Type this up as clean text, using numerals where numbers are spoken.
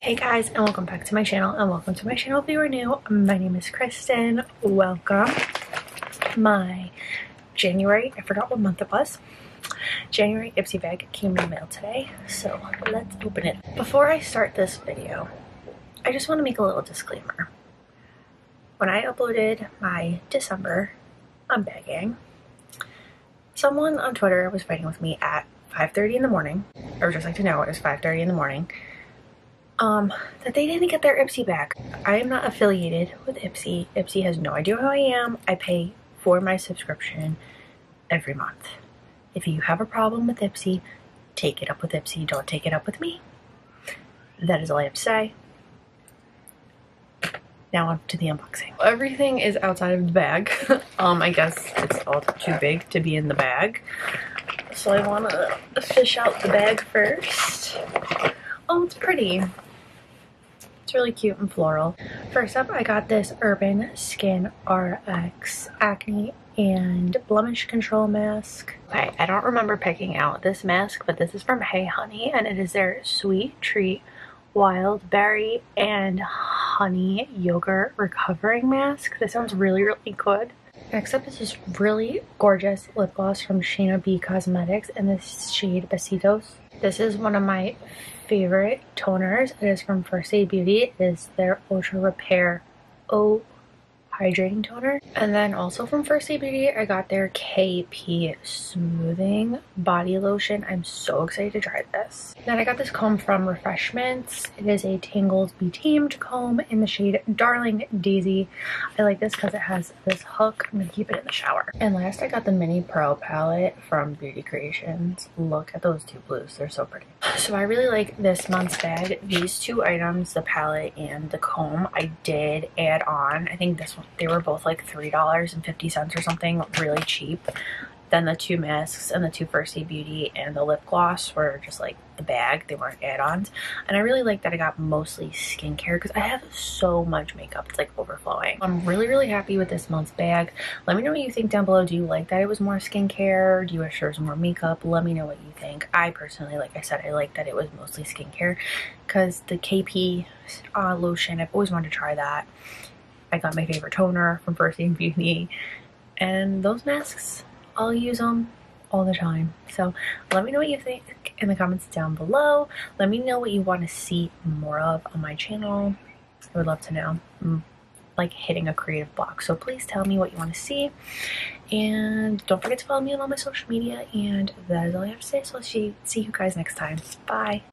Hey guys, and welcome back to my channel, and welcome to my channel if you are new. My name is Kristen. Welcome. My January, I forgot what month it was. January Ipsy bag came in the mail today, so let's open it. Before I start this video, I just want to make a little disclaimer. When I uploaded my December unbagging, someone on Twitter was fighting with me at 5:30 in the morning. I would just like to know it was 5:30 in the morning. That they didn't get their Ipsy back. I am not affiliated with Ipsy. Ipsy has no idea who I am. I pay for my subscription every month. If you have a problem with Ipsy, take it up with Ipsy. Don't take it up with me. That is all I have to say. Now on to the unboxing. Everything is outside of the bag. I guess it's all too big to be in the bag. So I want to fish out the bag first. Oh, it's pretty. It's really cute and floral. First up, I got this Urban Skin RX Acne and Blemish Control Mask. Okay, I don't remember picking out this mask, but this is from Hey Honey, and it is their Sweet Treat Wild Berry and Honey Yogurt Recovering Mask. This sounds really, really good. Next up is this really gorgeous lip gloss from Shayna B Cosmetics in this shade Besitos. This is one of my favorite toners. It is from First Aid Beauty. It is their Ultra Repair O Hydrating Toner. And then also from First Aid Beauty, I got their KP Smoothing Body Lotion. I'm so excited to try this. Then I got this comb from Refreshments. It is a Tangled Be Tamed comb in the shade Darling Daisy. I like this because it has this hook. I'm gonna keep it in the shower. And last, I got the Mini Pro palette from Beauty Creations. Look at those two blues. They're so pretty. So I really like this month's bag. These two items, the palette and the comb, I did add on. I think this one, they were both like $3.50 or something, really cheap. Then the two masks and the two First Aid Beauty and the lip gloss were just like the bag. They weren't add-ons. And I really like that I got mostly skincare because I have so much makeup. It's like overflowing. I'm really, really happy with this month's bag. Let me know what you think down below. Do you like that it was more skincare? Do you wish there was more makeup? Let me know what you think. I personally, like I said, I like that it was mostly skincare because the KP lotion, I've always wanted to try that. I got my favorite toner from First Aid Beauty. And those masks, I'll use them all the time. So let me know what you think in the comments down below. Let me know what you want to see more of on my channel. I would love to know. I'm like hitting a creative block, so please tell me what you want to see. And don't forget to follow me on all my social media. And that is all I have to say. So I'll see you guys next time. Bye.